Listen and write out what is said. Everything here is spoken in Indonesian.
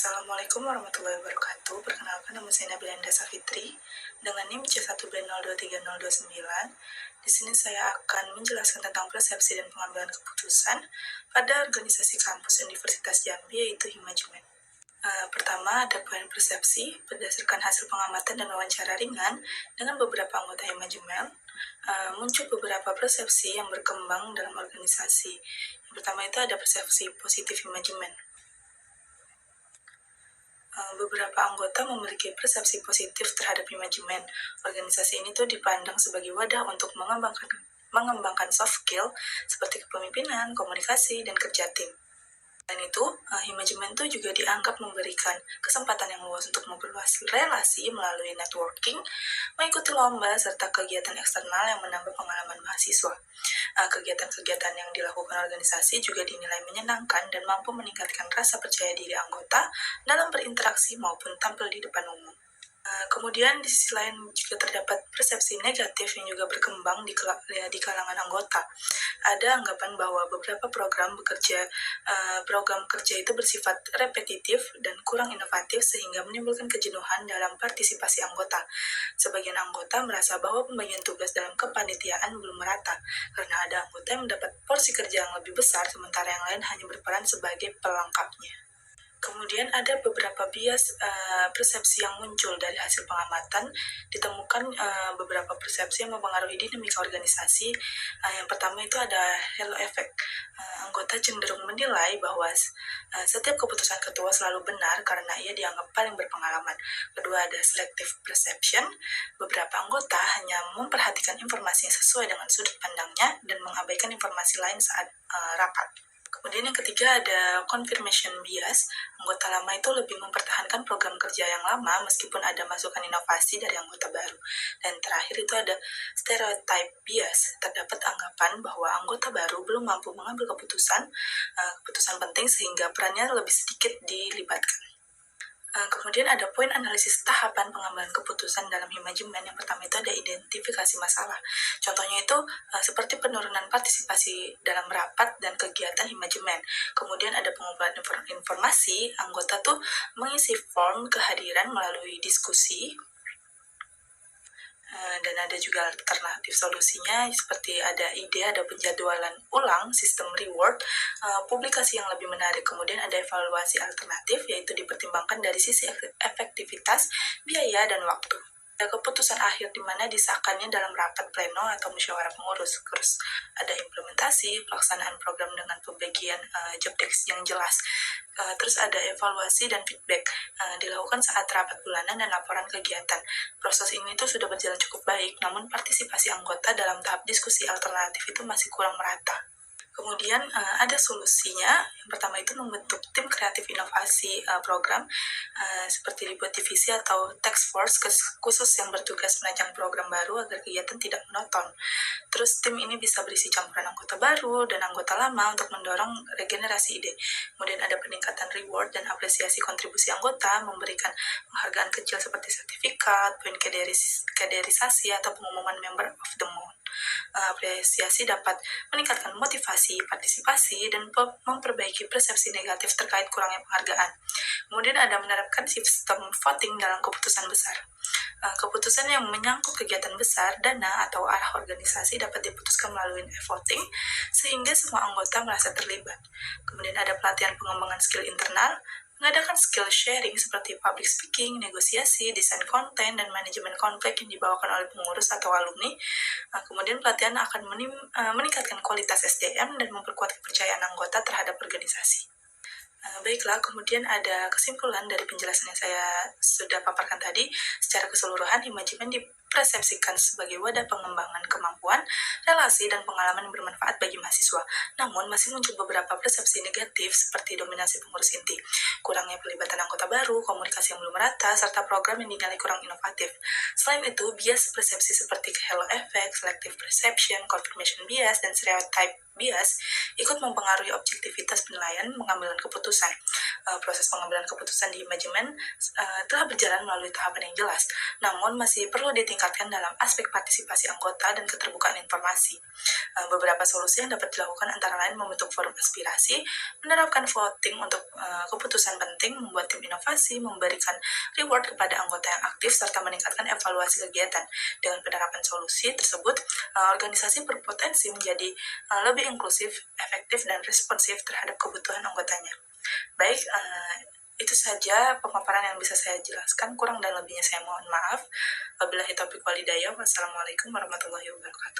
Assalamualaikum warahmatullahi wabarakatuh. Perkenalkan, nama saya Nabila Enda Safitri dengan NIM C1B023029. Di sini saya akan menjelaskan tentang persepsi dan pengambilan keputusan pada organisasi kampus Universitas Jambi, yaitu Himajumen. Pertama, ada poin persepsi. Berdasarkan hasil pengamatan dan wawancara ringan dengan beberapa anggota Himajumen, muncul beberapa persepsi yang berkembang dalam organisasi. Yang pertama itu ada persepsi positif Himajumen. Beberapa anggota memiliki persepsi positif terhadap Himajumen. Organisasi ini tuh dipandang sebagai wadah untuk mengembangkan soft skill seperti kepemimpinan, komunikasi, dan kerja tim. Selain itu, Himajumen itu juga dianggap memberikan kesempatan yang luas untuk memperluas relasi melalui networking, mengikuti lomba, serta kegiatan eksternal yang menambah pengalaman mahasiswa. Kegiatan-kegiatan yang dilakukan organisasi juga dinilai menyenangkan dan mampu meningkatkan rasa percaya diri anggota dalam berinteraksi maupun tampil di depan umum. Kemudian di sisi lain juga terdapat persepsi negatif yang juga berkembang di kalangan anggota. Ada anggapan bahwa beberapa program kerja itu bersifat repetitif dan kurang inovatif sehingga menimbulkan kejenuhan dalam partisipasi anggota. Sebagian anggota merasa bahwa pembagian tugas dalam kepanitiaan belum merata karena ada anggota yang mendapat porsi kerja yang lebih besar sementara yang lain hanya berperan sebagai pelengkapnya. Kemudian ada beberapa bias persepsi yang muncul dari hasil pengamatan. Ditemukan beberapa persepsi yang mempengaruhi dinamika organisasi. Yang pertama itu ada halo effect. Anggota cenderung menilai bahwa setiap keputusan ketua selalu benar karena ia dianggap paling berpengalaman. Kedua, ada selective perception. Beberapa anggota hanya memperhatikan informasi yang sesuai dengan sudut pandangnya dan mengabaikan informasi lain saat rapat. Kemudian yang ketiga ada confirmation bias. Anggota lama itu lebih mempertahankan program kerja yang lama meskipun ada masukan inovasi dari anggota baru. Dan terakhir itu ada stereotype bias. Terdapat anggapan bahwa anggota baru belum mampu mengambil keputusan penting sehingga perannya lebih sedikit dilibatkan. Kemudian ada poin analisis tahapan pengambilan keputusan dalam Himajumen. Yang pertama itu ada identifikasi masalah. Contohnya itu seperti penurunan partisipasi dalam rapat dan kegiatan Himajumen. Kemudian ada pengumpulan informasi. Anggota tuh mengisi form kehadiran melalui diskusi. Dan ada juga alternatif solusinya seperti ada ide, ada penjadwalan ulang, sistem reward, publikasi yang lebih menarik. Kemudian ada evaluasi alternatif, yaitu dipertimbangkan dari sisi efektivitas, biaya, dan waktu. Ada keputusan akhir di mana disahkannya dalam rapat pleno atau musyawarah pengurus. Terus ada implementasi, pelaksanaan program dengan pembagian job desk yang jelas. Terus ada evaluasi dan feedback dilakukan saat rapat bulanan dan laporan kegiatan. Proses ini tuh sudah berjalan cukup baik, namun partisipasi anggota dalam tahap diskusi alternatif itu masih kurang merata. Kemudian ada solusinya. Yang pertama itu membentuk tim kreatif inovasi program seperti dibuat divisi atau task force khusus yang bertugas merancang program baru agar kegiatan tidak monoton. Terus tim ini bisa berisi campuran anggota baru dan anggota lama untuk mendorong regenerasi ide. Kemudian ada peningkatan reward dan apresiasi kontribusi anggota, memberikan penghargaan kecil seperti sertifikat, poin kaderisasi atau pengumuman member of the month. Apresiasi dapat meningkatkan motivasi, partisipasi, dan memperbaiki persepsi negatif terkait kurangnya penghargaan. Kemudian ada menerapkan sistem voting dalam keputusan besar. Keputusan yang menyangkut kegiatan besar, dana, atau arah organisasi dapat diputuskan melalui e-voting sehingga semua anggota merasa terlibat. Kemudian ada pelatihan pengembangan skill internal, mengadakan skill sharing seperti public speaking, negosiasi, desain konten, dan manajemen konflik yang dibawakan oleh pengurus atau alumni. Kemudian pelatihan akan meningkatkan kualitas SDM dan memperkuat kepercayaan anggota terhadap organisasi. Baiklah, kemudian ada kesimpulan dari penjelasan yang saya sudah paparkan tadi. Secara keseluruhan, Himajumen dipersepsikan sebagai wadah pengembangan kemampuan, relasi, dan pengalaman yang bermanfaat bagi mahasiswa. Namun, masih muncul beberapa persepsi negatif seperti dominasi pengurus inti, kurangnya pelibatan anggota baru, komunikasi yang belum merata, serta program yang dinilai kurang inovatif. Selain itu, bias persepsi seperti halo effect, selective perception, confirmation bias, dan stereotype bias ikut mempengaruhi objektivitas penilaian pengambilan keputusan. Proses pengambilan keputusan di Himajumen telah berjalan melalui tahapan yang jelas, namun masih perlu ditingkatkan ditingkatkan dalam aspek partisipasi anggota dan keterbukaan informasi. Beberapa solusi yang dapat dilakukan antara lain membentuk forum aspirasi, menerapkan voting untuk keputusan penting, membuat tim inovasi, memberikan reward kepada anggota yang aktif, serta meningkatkan evaluasi kegiatan. Dengan penerapan solusi tersebut, organisasi berpotensi menjadi lebih inklusif, efektif, dan responsif terhadap kebutuhan anggotanya. Baik, itu saja pemaparan yang bisa saya jelaskan. Kurang dan lebihnya saya mohon maaf. Wabillahi taufiq walhidayah. Wassalamualaikum warahmatullahi wabarakatuh.